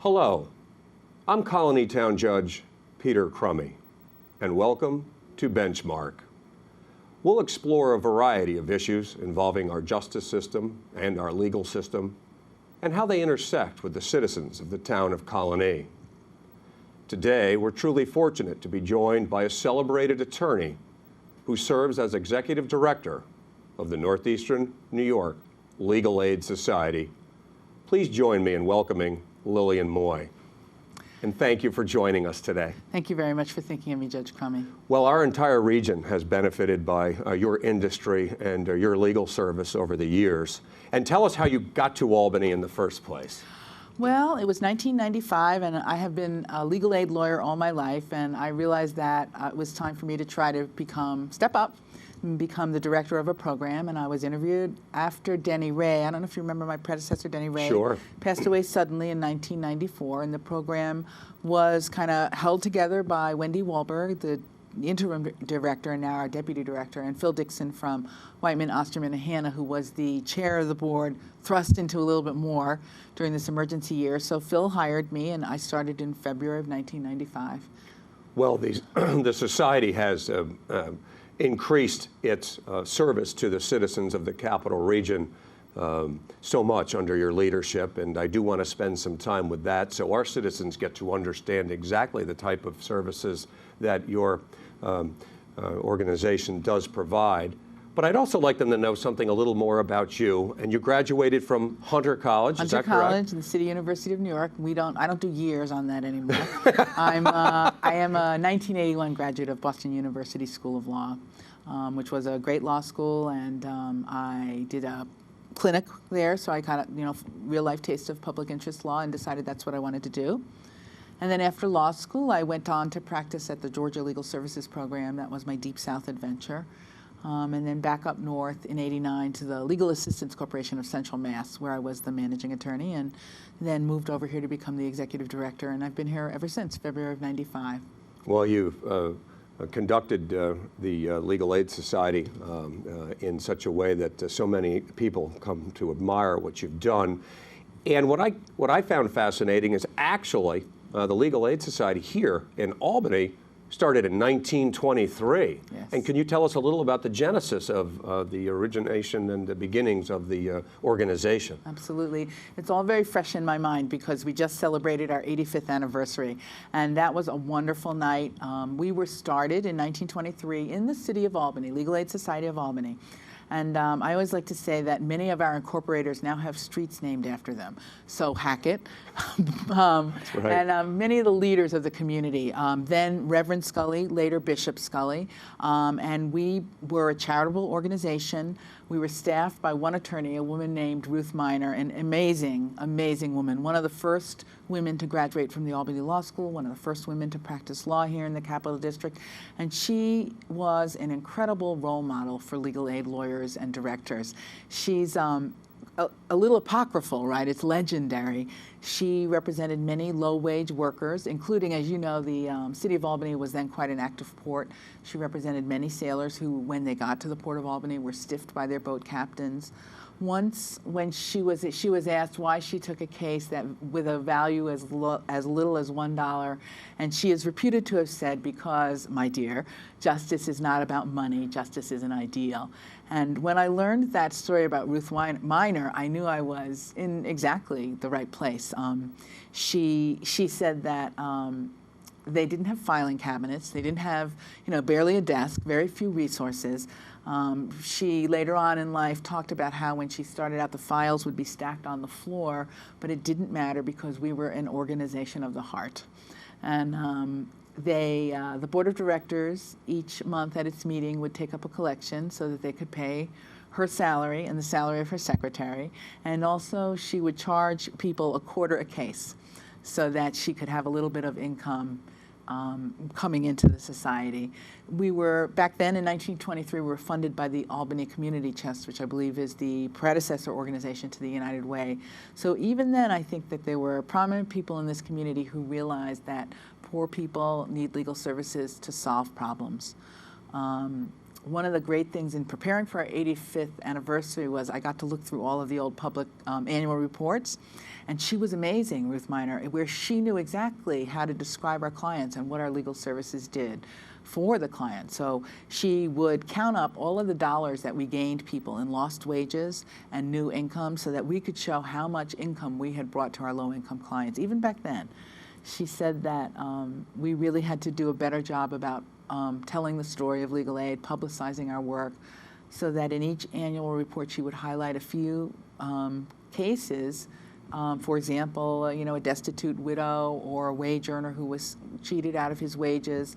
Hello, I'm Colonie Town Judge Peter Crummey, and welcome to Benchmark. We'll explore a variety of issues involving our justice system and our legal system, and how they intersect with the citizens of the town of Colonie. Today, we're truly fortunate to be joined by a celebrated attorney who serves as Executive Director of the Northeastern New York Legal Aid Society. Please join me in welcoming Lillian Moy. And thank you for joining us today. Thank you very much for thinking of me, Judge Crummey. Well, our entire region has benefited by your industry and your legal service over the years. And tell us how you got to Albany in the first place. Well, it was 1995, and I have been a legal aid lawyer all my life, and I realized that it was time for me to try to step up and become the director of a program. And I was interviewed after Denny Ray. I don't know if you remember my predecessor, Denny Ray. Sure. Passed away suddenly in 1994, and the program was kind of held together by Wendy Wahlberg, the interim director and now our deputy director, and Phil Dixon from Whiteman, Osterman, and Hanna, who was the chair of the board, thrust into a little bit more during this emergency year. So Phil hired me, and I started in February of 1995. Well, the society has increased its service to the citizens of the Capital Region so much under your leadership, and I do want to spend some time with that so our citizens get to understand exactly the type of services that your organization does provide. But I'd also like them to know something a little more about you. And you graduated from Hunter College, is that correct? Hunter College and the City University of New York. I don't do years on that anymore. I am a 1981 graduate of Boston University School of Law, which was a great law school, and I did a clinic there, so I got a real life taste of public interest law and decided that's what I wanted to do. And then after law school, I went on to practice at the Georgia Legal Services Program. That was my Deep South adventure. And then back up north in '89 to the Legal Assistance Corporation of Central Mass, where I was the managing attorney, and then moved over here to become the executive director, and I've been here ever since February of '95. Well, you've conducted the Legal Aid Society in such a way that so many people come to admire what you've done. And what I found fascinating is actually the Legal Aid Society here in Albany started in 1923. Yes. And can you tell us a little about the genesis of the origination and the beginnings of the organization? Absolutely. It's all very fresh in my mind because we just celebrated our 85th anniversary, and that was a wonderful night. We were started in 1923 in the city of Albany, Legal Aid Society of Albany. And I always like to say that many of our incorporators now have streets named after them. So Hackett, That's right. and many of the leaders of the community. Then Reverend Scully, later Bishop Scully. And we were a charitable organization. We were staffed by one attorney, a woman named Ruth Miner, an amazing, amazing woman. One of the first women to graduate from the Albany Law School, one of the first women to practice law here in the Capital District. And she was an incredible role model for legal aid lawyers and directors. She's a little apocryphal, right? It's legendary. She represented many low-wage workers, including, as you know, the city of Albany was then quite an active port. She represented many sailors who, when they got to the port of Albany, were stiffed by their boat captains. Once, when she was asked why she took a case that with a value as little as $1, and she is reputed to have said, because, my dear, justice is not about money, justice is an ideal. And when I learned that story about Ruth Miner, I knew I was in exactly the right place. She said that they didn't have filing cabinets, they didn't have, barely a desk, very few resources. She later on in life talked about how when she started out the files would be stacked on the floor, but it didn't matter because we were an organization of the heart. And the board of directors each month at its meeting would take up a collection so that they could pay her salary and the salary of her secretary, and also she would charge people $0.25 a case so that she could have a little bit of income coming into the society. We were, back then in 1923, we were funded by the Albany Community Chest, which I believe is the predecessor organization to the United Way. So even then, I think that there were prominent people in this community who realized that poor people need legal services to solve problems. one of the great things in preparing for our 85th anniversary was I got to look through all of the old public annual reports, and she was amazing, Ruth Miner, where she knew exactly how to describe our clients and what our legal services did for the client. So she would count up all of the dollars that we gained people in lost wages and new income so that we could show how much income we had brought to our low-income clients, even back then. She said that we really had to do a better job about telling the story of legal aid, publicizing our work, so that in each annual report she would highlight a few cases. For example, a destitute widow or a wage earner who was cheated out of his wages.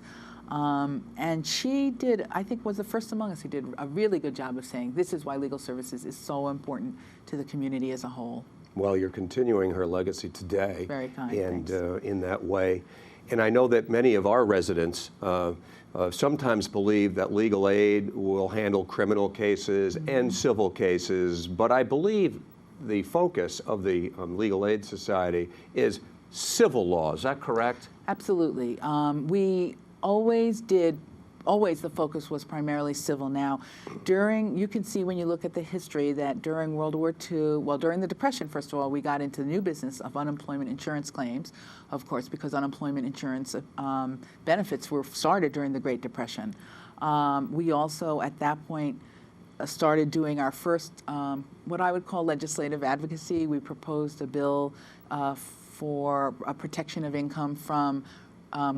And she did, I think, was the first among us who did a really good job of saying this is why legal services is so important to the community as a whole. Well, you're continuing her legacy today. Very kind, and thanks. In that way. And I know that many of our residents sometimes believe that legal aid will handle criminal cases and civil cases, but I believe the focus of the Legal Aid Society is civil law. Is that correct? Absolutely. We always the focus was primarily civil. Now, you can see when you look at the history that during World War II, well, during the Depression, first of all, we got into the new business of unemployment insurance claims, of course, because unemployment insurance benefits were started during the Great Depression. We also, at that point, started doing our first, what I would call legislative advocacy. We proposed a bill for a protection of income from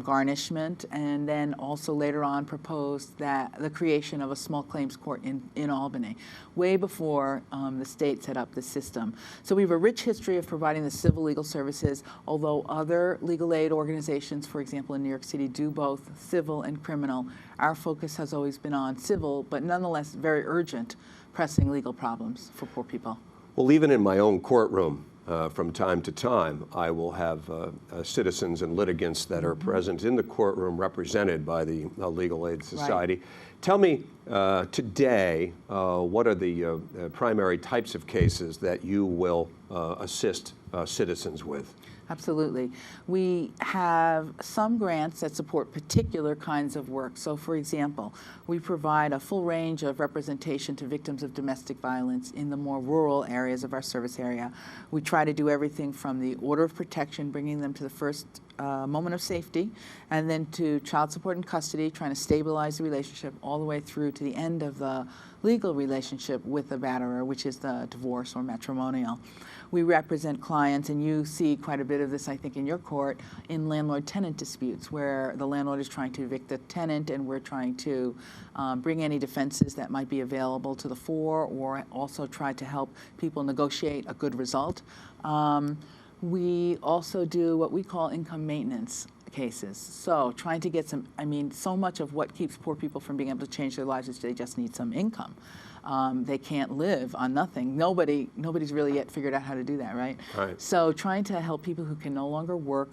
garnishment, and then also later on proposed that the creation of a small claims court in Albany, way before the state set up the system. So we have a rich history of providing the civil legal services, although other legal aid organizations, for example in New York City, do both civil and criminal. Our focus has always been on civil, but nonetheless very urgent, pressing legal problems for poor people. Well, even in my own courtroom, from time to time, I will have citizens and litigants that are present in the courtroom represented by the Legal Aid Society. Right. Tell me today, what are the primary types of cases that you will assist citizens with? Absolutely. We have some grants that support particular kinds of work. So, for example, we provide a full range of representation to victims of domestic violence in the more rural areas of our service area. We try to do everything from the order of protection, bringing them to the first moment of safety, and then to child support and custody, trying to stabilize the relationship all the way through to the end of the legal relationship with the batterer, which is the divorce or matrimonial. We represent clients, and you see quite a bit of this, I think, in your court, in landlord-tenant disputes, where the landlord is trying to evict the tenant, and we're trying to bring any defenses that might be available to the fore, or also try to help people negotiate a good result. We also do what we call income maintenance cases. So trying to get so much of what keeps poor people from being able to change their lives is they just need some income. They can't live on nothing. Nobody's really yet figured out how to do that, right? Right. So trying to help people who can no longer work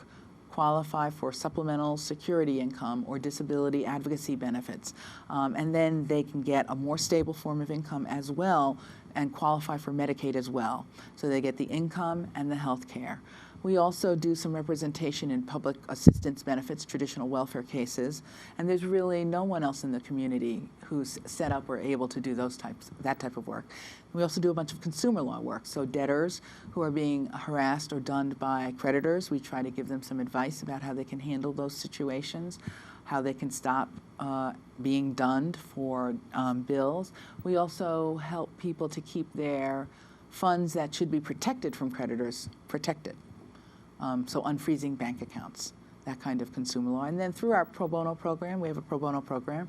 qualify for supplemental security income or disability advocacy benefits. And then they can get a more stable form of income as well and qualify for Medicaid as well. So they get the income and the health care. We also do some representation in public assistance benefits, traditional welfare cases, and there's really no one else in the community who's set up or able to do that type of work. We also do a bunch of consumer law work, so debtors who are being harassed or dunned by creditors, we try to give them some advice about how they can handle those situations, how they can stop being dunned for bills. We also help people to keep their funds that should be protected from creditors protected. So unfreezing bank accounts, that kind of consumer law. And then through our pro bono program, we have a pro bono program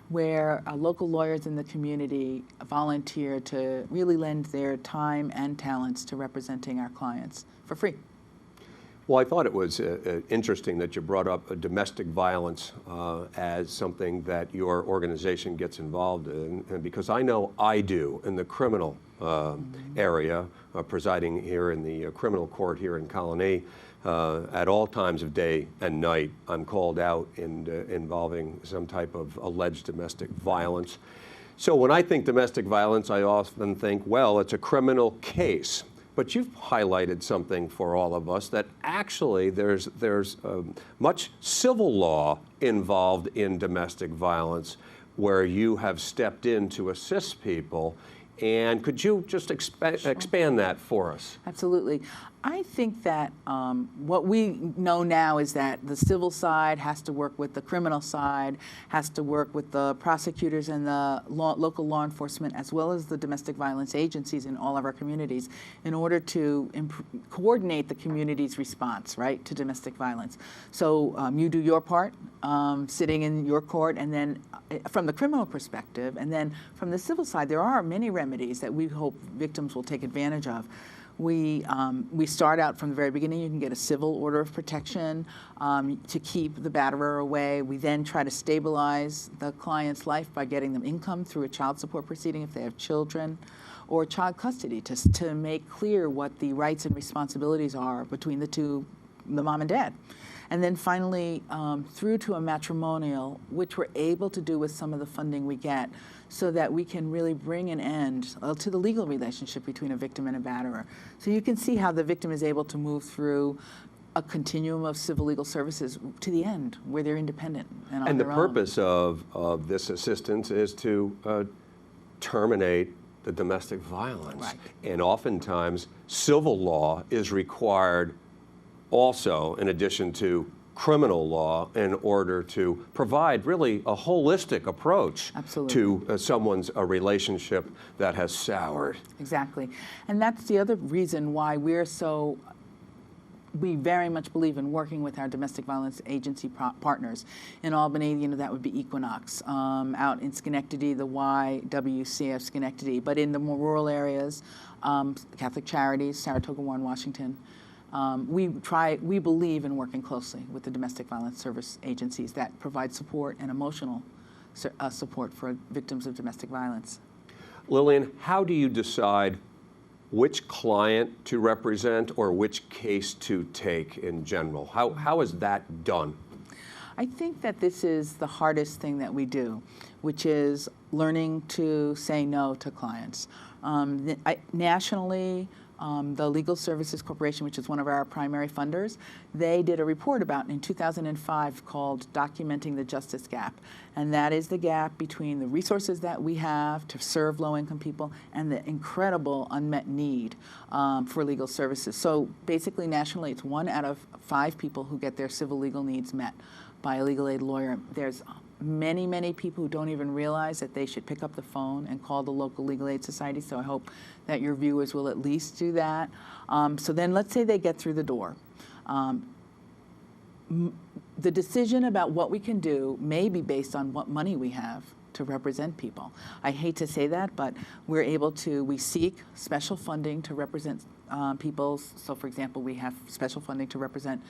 where local lawyers in the community volunteer to really lend their time and talents to representing our clients for free. Well, I thought it was interesting that you brought up domestic violence as something that your organization gets involved in, and because I know I do in the criminal area, presiding here in the criminal court here in Colonie. At all times of day and night, I'm called out involving some type of alleged domestic violence. So when I think domestic violence, I often think, well, it's a criminal case. But you've highlighted something for all of us, that actually there's much civil law involved in domestic violence. where you have stepped in to assist people. And could you just expand that for us? Absolutely. I think that what we know now is that the civil side has to work with the criminal side, has to work with the prosecutors and the local law enforcement, as well as the domestic violence agencies in all of our communities, in order to coordinate the community's response, right, to domestic violence. So you do your part, sitting in your court, and then from the criminal perspective, and then from the civil side, there are many remedies that we hope victims will take advantage of. We start out from the very beginning. You can get a civil order of protection to keep the batterer away. We then try to stabilize the client's life by getting them income through a child support proceeding if they have children, or child custody to make clear what the rights and responsibilities are between the mom and dad. And then finally, through to a matrimonial, which we're able to do with some of the funding we get, so that we can really bring an end to the legal relationship between a victim and a batterer. So you can see how the victim is able to move through a continuum of civil legal services to the end, where they're independent and on their own. And the purpose of this assistance is to terminate the domestic violence. Right. And oftentimes, civil law is required also, in addition to criminal law, in order to provide really a holistic approach to someone's relationship that has soured. Exactly. And that's the other reason why we very much believe in working with our domestic violence agency partners. In Albany, that would be Equinox. Out in Schenectady, the YWCF Schenectady. But in the more rural areas, Catholic Charities, Saratoga Warren, Washington. We believe in working closely with the domestic violence service agencies that provide support and emotional support for victims of domestic violence. Lillian, how do you decide which client to represent or which case to take in general? How is that done? I think that this is the hardest thing that we do, which is learning to say no to clients. Nationally, the Legal Services Corporation, which is one of our primary funders, they did a report in 2005 called Documenting the Justice Gap. And that is the gap between the resources that we have to serve low-income people and the incredible unmet need for legal services. So basically, nationally, it's 1 out of 5 people who get their civil legal needs met by a legal aid lawyer. There's many, many people who don't even realize that they should pick up the phone and call the local legal aid society, so I hope that your viewers will at least do that. So then let's say they get through the door. The decision about what we can do may be based on what money we have to represent people. I hate to say that, but we seek special funding to represent people. So for example, we have special funding to represent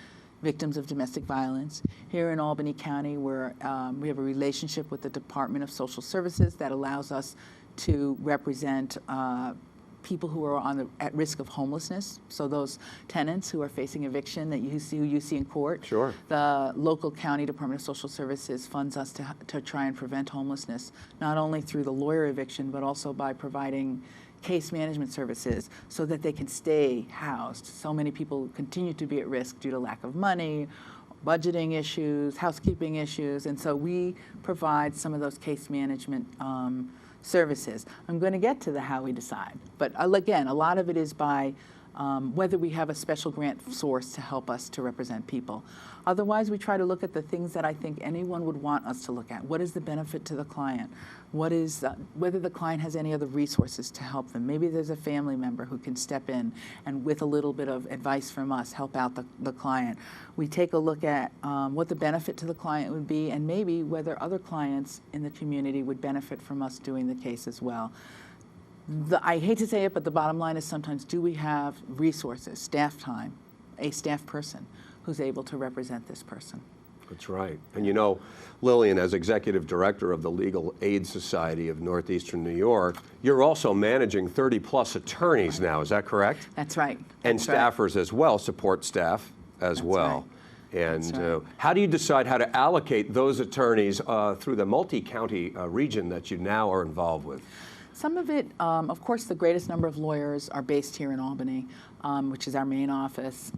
victims of domestic violence. Here in Albany County, we have a relationship with the Department of Social Services that allows us to represent people who are at risk of homelessness. So those tenants who are facing eviction that you see in court. Sure. The local county Department of Social Services funds us to try and prevent homelessness, not only through the lawyer eviction, but also by providing case management services so that they can stay housed. So many people continue to be at risk due to lack of money, budgeting issues, housekeeping issues, and so we provide some of those case management services. I'm going to get to the how we decide, but again, a lot of it is by whether we have a special grant source to help us to represent people. Otherwise, we try to look at the things that I think anyone would want us to look at. What is the benefit to the client? Whether the client has any other resources to help them. Maybe there's a family member who can step in and with a little bit of advice from us, help out the client. We take a look at what the benefit to the client would be and maybe whether other clients in the community would benefit from us doing the case as well. I hate to say it, but the bottom line is sometimes do we have resources, staff time, a staff person who's able to represent this person? That's right. And Lillian, as Executive Director of the Legal Aid Society of Northeastern New York, you're also managing 30-plus attorneys now, is that correct? That's right. And staffers as well, support staff as well. Right. And how do you decide how to allocate those attorneys through the multi-county region that you now are involved with? Some of it, of course, the greatest number of lawyers are based here in Albany, which is our main office.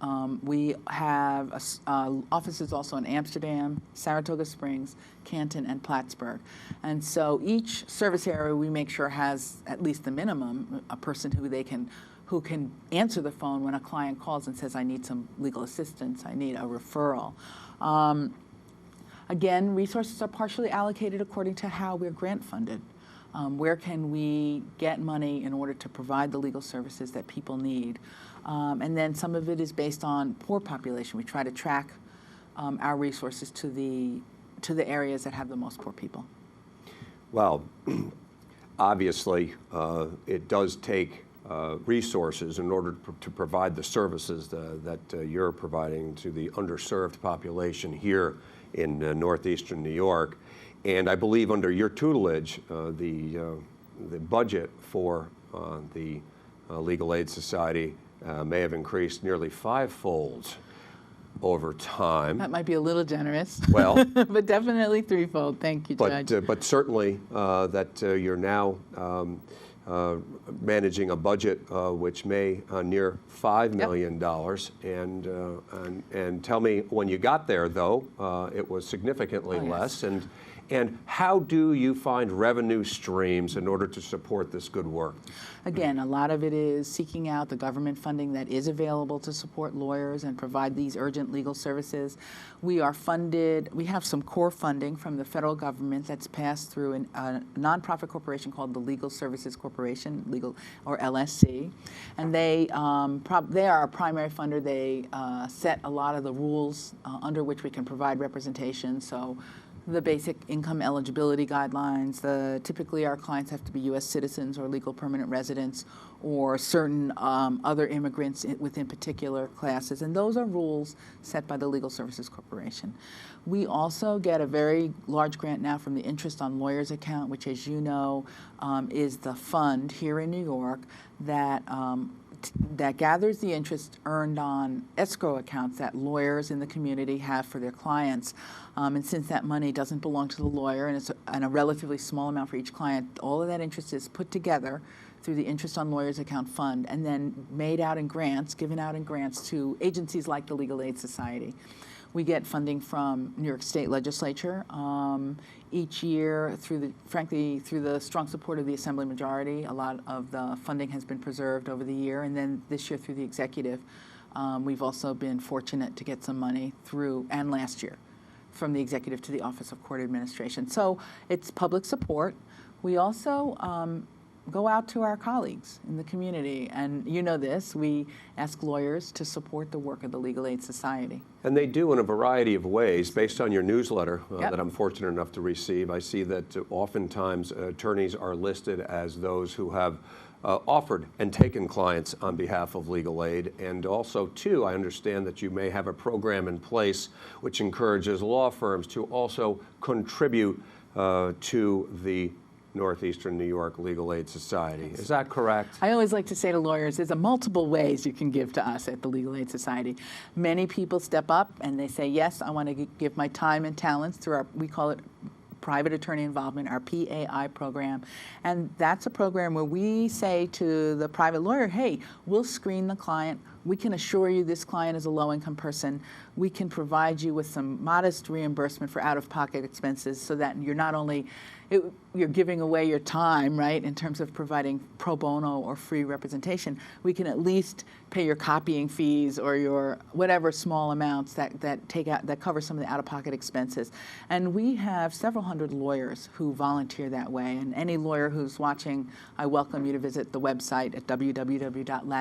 We have offices also in Amsterdam, Saratoga Springs, Canton, and Plattsburgh. And so each service area we make sure has at least the minimum, a person who can answer the phone when a client calls and says, I need some legal assistance, I need a referral. Again, resources are partially allocated according to how we're grant funded. Where can we get money in order to provide the legal services that people need? And then some of it is based on poor population. We try to track our resources to the areas that have the most poor people. Well, obviously, it does take resources in order to provide the services that you're providing to the underserved population here in northeastern New York. And I believe under your tutelage, the budget for the Legal Aid Society may have increased nearly fivefold over time. That might be a little generous. Well, but definitely threefold. Thank you, Judge. But certainly that you're now managing a budget which may near $5 million. And tell me, when you got there, though, it was significantly less. And how do you find revenue streams in order to support this good work? Again, a lot of it is seeking out the government funding that is available to support lawyers and provide these urgent legal services. We are funded, we have some core funding from the federal government that's passed through a nonprofit corporation called the Legal Services Corporation, or LSC. And they are our primary funder. They set a lot of the rules under which we can provide representation. So the basic income eligibility guidelines. Typically our clients have to be U.S. citizens or legal permanent residents or certain other immigrants within particular classes. And those are rules set by the Legal Services Corporation. We also get a very large grant now from the Interest on Lawyers account, which, as you know, is the fund here in New York that gathers the interest earned on escrow accounts that lawyers in the community have for their clients. And since that money doesn't belong to the lawyer and it's a relatively small amount for each client, all of that interest is put together through the Interest on Lawyers account fund and then given out in grants to agencies like the Legal Aid Society. We get funding from New York State Legislature each year through the strong support of the Assembly majority. A lot of the funding has been preserved over the year, and then this year through the executive. We've also been fortunate to get some money and last year, from the executive to the Office of Court Administration. So it's public support. We also go out to our colleagues in the community, and you know this, we ask lawyers to support the work of the Legal Aid Society. And they do in a variety of ways. Based on your newsletter that I'm fortunate enough to receive, I see that oftentimes attorneys are listed as those who have offered and taken clients on behalf of legal aid. And also, too, I understand that you may have a program in place which encourages law firms to also contribute to the Northeastern New York Legal Aid Society. Is that correct? I always like to say to lawyers, there's multiple ways you can give to us at the Legal Aid Society. Many people step up and they say, yes, I want to give my time and talents through we call it private attorney involvement, our PAI program. And that's a program where we say to the private lawyer, hey, we'll screen the client. We can assure you this client is a low-income person. We can provide you with some modest reimbursement for out-of-pocket expenses so that you're not only you're giving away your time, right, in terms of providing pro bono or free representation. We can at least pay your copying fees or your whatever small amounts that cover some of the out-of-pocket expenses. And we have several hundred lawyers who volunteer that way. And any lawyer who's watching, I welcome you to visit the website at www.lasny.org,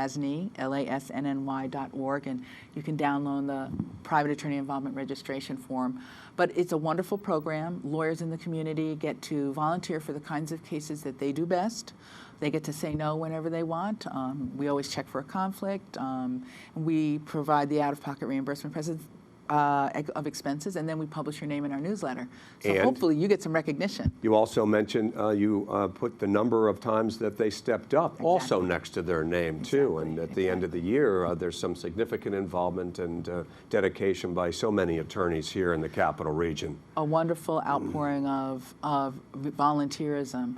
and you can download the private attorney involvement registration form. But it's a wonderful program. Lawyers in the community get to volunteer for the kinds of cases that they do best. They get to say no whenever they want. We always check for a conflict. We provide the out-of-pocket reimbursement of expenses, and then we publish your name in our newsletter. So And hopefully you get some recognition. you also mentioned you put the number of times that they stepped up also next to their name, too. And at the end of the year, there's some significant involvement and dedication by so many attorneys here in the Capital Region. A wonderful outpouring of volunteerism.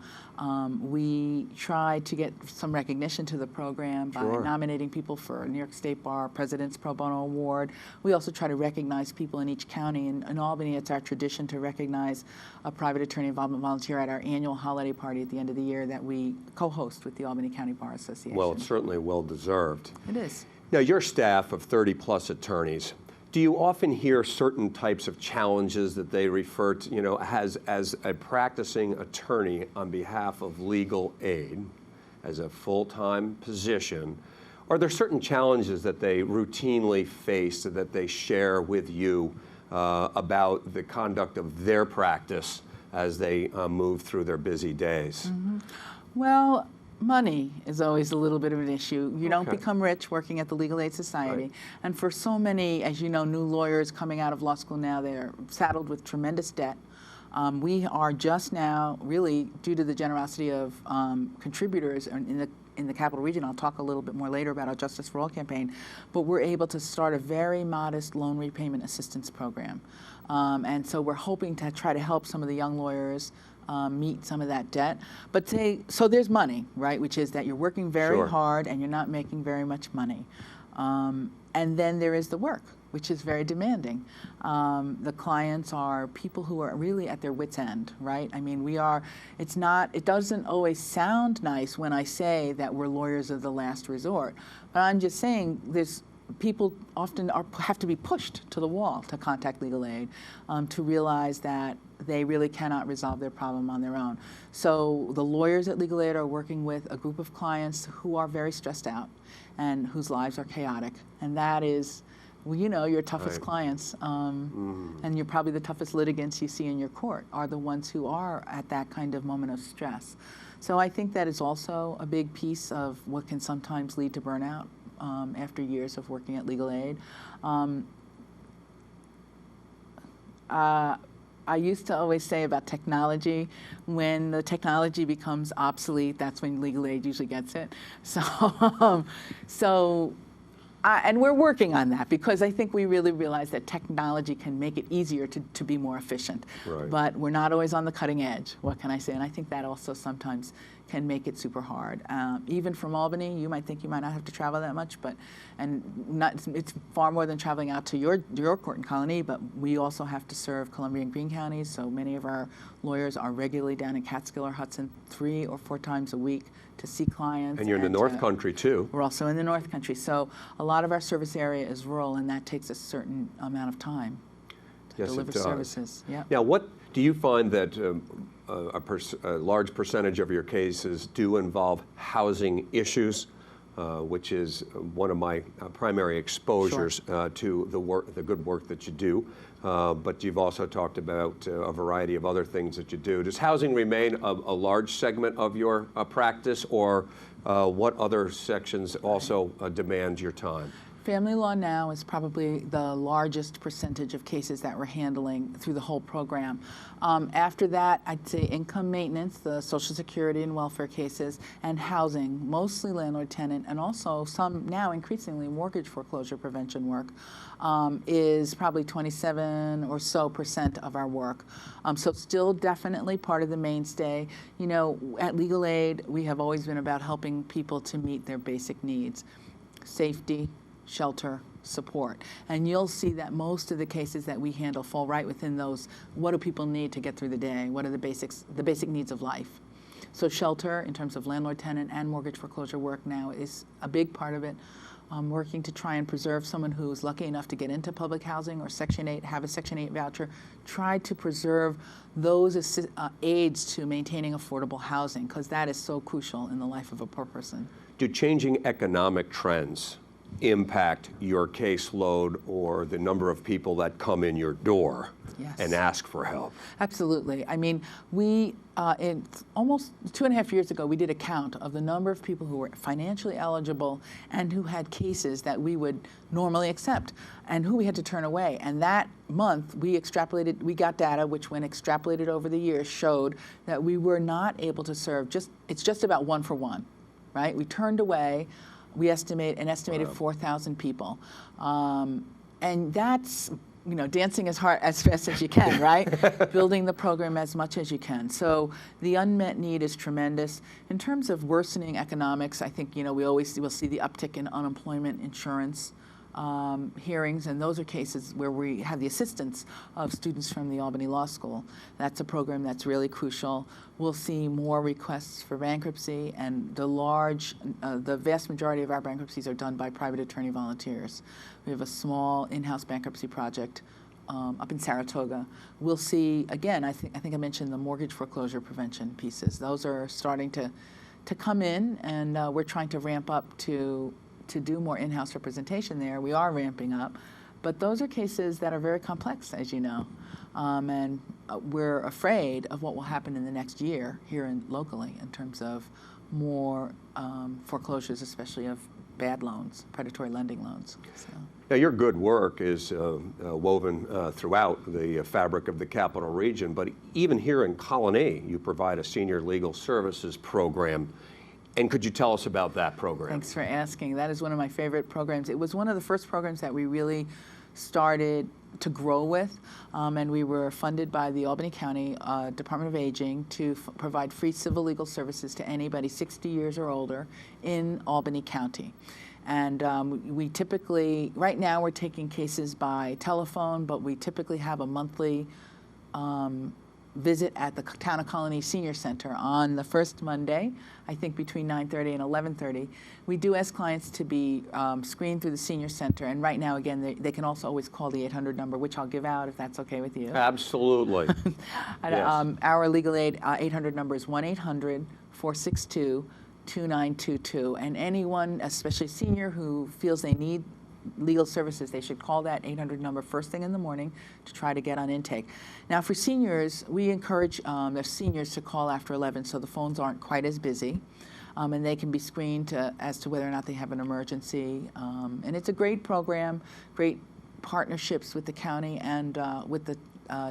We try to get some recognition to the program by nominating people for New York State Bar President's Pro Bono Award. We also try to recognize people in each county. In Albany, it's our tradition to recognize a private attorney involvement volunteer at our annual holiday party at the end of the year that we co-host with the Albany County Bar Association. Well, it's certainly well deserved. It is. Now, your staff of 30-plus attorneys, do you often hear certain types of challenges that they refer to, you know, as a practicing attorney on behalf of legal aid, as a full-time position? Are there certain challenges that they routinely face that they share with you about the conduct of their practice as they move through their busy days? Mm-hmm. Well, money is always a little bit of an issue. You don't become rich working at the Legal Aid Society. Right. And for so many, as you know, new lawyers coming out of law school now, they're saddled with tremendous debt. We are just now, really, due to the generosity of contributors in the Capital Region, I'll talk a little bit more later about our Justice for All campaign, but we're able to start a very modest loan repayment assistance program. And so we're hoping to try to help some of the young lawyers meet some of that debt. But so there's money, right, which is that you're working very hard and you're not making very much money. And then there is the work, which is very demanding. The clients are people who are really at their wits' end, right? I mean, it doesn't always sound nice when I say that we're lawyers of the last resort, but I'm just saying people often have to be pushed to the wall to contact legal aid to realize that they really cannot resolve their problem on their own. So the lawyers at Legal Aid are working with a group of clients who are very stressed out and whose lives are chaotic. And that is, well, you know, your toughest clients and you're probably the toughest litigants you see in your court are the ones who are at that kind of moment of stress. So I think that is also a big piece of what can sometimes lead to burnout after years of working at Legal Aid. I used to always say about technology, when the technology becomes obsolete, that's when legal aid usually gets it. And we're working on that because I think we really realize that technology can make it easier to be more efficient. Right. But we're not always on the cutting edge, what can I say? And I think that also sometimes can make it super hard. Even from Albany, you might think you might not have to travel that much, it's far more than traveling out to your court in Colonie, but we also have to serve Columbia and Greene counties, so many of our lawyers are regularly down in Catskill or Hudson 3 or 4 times a week to see clients. And you're in the North Country, too. We're also in the North Country, so a lot of our service area is rural, and that takes a certain amount of time to deliver services. Yep. Now, what do you find that a large percentage of your cases do involve housing issues, which is one of my primary exposures to the good work that you do. But you've also talked about a variety of other things that you do. Does housing remain a large segment of your practice, or what other sections also demand your time? Family law now is probably the largest percentage of cases that we're handling through the whole program. After that, I'd say income maintenance, the Social Security and welfare cases, and housing, mostly landlord-tenant, and also some now increasingly mortgage foreclosure prevention work, is probably 27% or so of our work. So still definitely part of the mainstay. You know, at Legal Aid, we have always been about helping people to meet their basic needs: safety, shelter, support. And you'll see that most of the cases that we handle fall right within those, what do people need to get through the day? What are the basic needs of life? So shelter, in terms of landlord-tenant and mortgage foreclosure work now, is a big part of it. Working to try and preserve someone who's lucky enough to get into public housing or Section 8, have a Section 8 voucher, try to preserve those aids to maintaining affordable housing, because that is so crucial in the life of a poor person. Do changing economic trends impact your caseload or the number of people that come in your door Yes. and ask for help? Absolutely. I mean, we, in almost 2.5 years ago, we did a count of the number of people who were financially eligible and who had cases that we would normally accept and who we had to turn away. And that month, we got data which, when extrapolated over the years, showed that we were not able to serve it's just about 1 for 1, right? We turned away, we estimated Wow. 4,000 people. And that's, dancing as fast as you can, right? Building the program as much as you can. So the unmet need is tremendous. In terms of worsening economics, I think, we'll see the uptick in unemployment insurance hearings, and those are cases where we have the assistance of students from the Albany Law School. That's a program that's really crucial. We'll see more requests for bankruptcy, and the vast majority of our bankruptcies are done by private attorney volunteers. We have a small in-house bankruptcy project up in Saratoga. We'll see, again, I think I mentioned the mortgage foreclosure prevention pieces. Those are starting to come in, and we're trying to ramp up to do more in-house representation there. We are ramping up, but those are cases that are very complex, as you know, and we're afraid of what will happen in the next year here locally in terms of more foreclosures, especially of bad loans, predatory lending loans. So. Now, your good work is woven throughout the fabric of the Capital Region, but even here in Colonie, you provide a senior legal services program. And could you tell us about that program? Thanks for asking. That is one of my favorite programs. It was one of the first programs that we really started to grow with, and we were funded by the Albany County Department of Aging to provide free civil legal services to anybody 60 years or older in Albany County. And we typically, right now we're taking cases by telephone, but we typically have a monthly visit at the Town of Colonie Senior Center on the first Monday, I think between 9:30 and 11:30. We do ask clients to be screened through the Senior Center, and right now, again, they can also always call the 800 number, which I'll give out if that's okay with you. Absolutely. Yes. Our legal aid 800 number is 1-800-462-2922, and anyone, especially senior, who feels they need legal services, they should call that 800 number first thing in the morning to try to get on intake. Now, for seniors, we encourage their seniors to call after 11 so the phones aren't quite as busy, and they can be screened as to whether or not they have an emergency. And it's a great program, great partnerships with the county and with the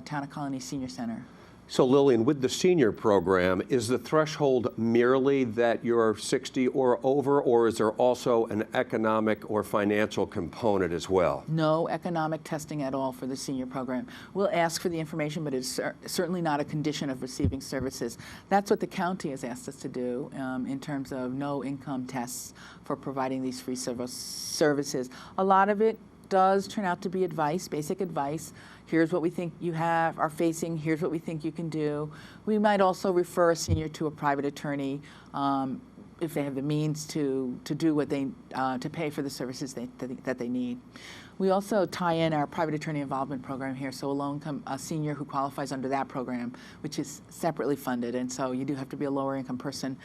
Town of Colonie Senior Center. So Lillian, with the senior program, is the threshold merely that you're 60 or over, or is there also an economic or financial component as well? No economic testing at all for the senior program. We'll ask for the information, but it's certainly not a condition of receiving services. That's what the county has asked us to do in terms of no income tests for providing these free services. A lot of it does turn out to be advice, basic advice. Here's what we think you are facing. Here's what we think you can do. We might also refer a senior to a private attorney if they have the means to do what to pay for the services that they need. We also tie in our private attorney involvement program here, so a senior who qualifies under that program, which is separately funded, and so you do have to be a lower income person.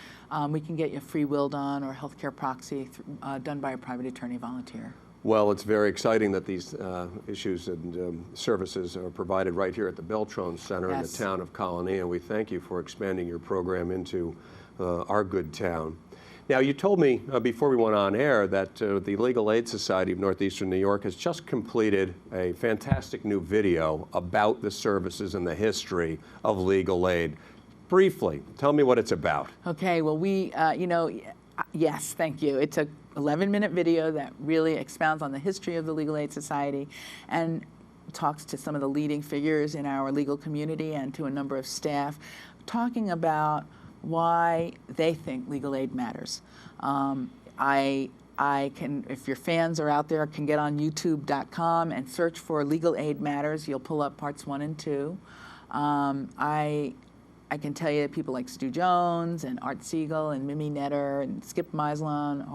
We can get you a free will done or healthcare proxy done by a private attorney volunteer. Well, it's very exciting that these issues and services are provided right here at the Beltran Center in the town of Colonie, and we thank you for expanding your program into our good town. Now, you told me before we went on air that the Legal Aid Society of Northeastern New York has just completed a fantastic new video about the services and the history of legal aid. Briefly, tell me what it's about. Okay, well, yes, thank you. It's a 11-minute video that really expounds on the history of the Legal Aid Society and talks to some of the leading figures in our legal community and to a number of staff, talking about why they think legal aid matters. I can, if your fans are out there, can get on youtube.com and search for Legal Aid Matters. You'll pull up parts 1 and 2. I can tell you that people like Stu Jones and Art Siegel and Mimi Netter and Skip Mislon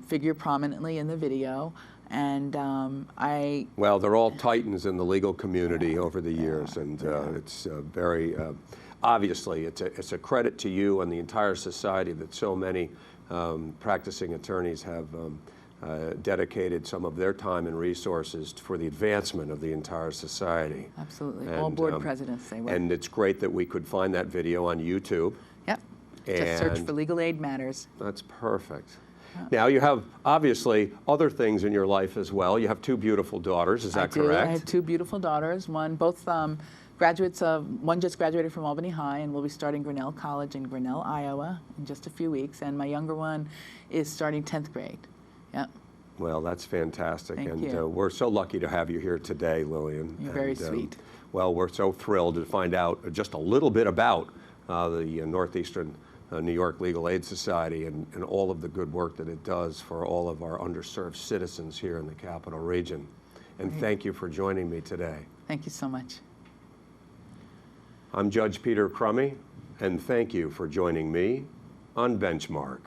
figure prominently in the video. And well, they're all titans in the legal community over the years, and it's very obviously it's a credit to you and the entire society that so many practicing attorneys have dedicated some of their time and resources for the advancement of the entire society. Absolutely. And, all board presidents, they were. And it's great that we could find that video on YouTube. Yep. Just search for Legal Aid Matters. That's perfect. Now, you have, obviously, other things in your life as well. You have two beautiful daughters, is that correct? I have two beautiful daughters. Both graduates of, one just graduated from Albany High and will be starting Grinnell College in Grinnell, Iowa in just a few weeks. And my younger one is starting 10th grade. Yep. Well, that's fantastic. Thank and you. We're so lucky to have you here today, Lillian. You're very sweet. Well, we're so thrilled to find out just a little bit about the Northeastern New York Legal Aid Society and all of the good work that it does for all of our underserved citizens here in the Capital Region. And thank you for joining me today. Thank you so much. I'm Judge Peter Crummey, and thank you for joining me on Benchmark.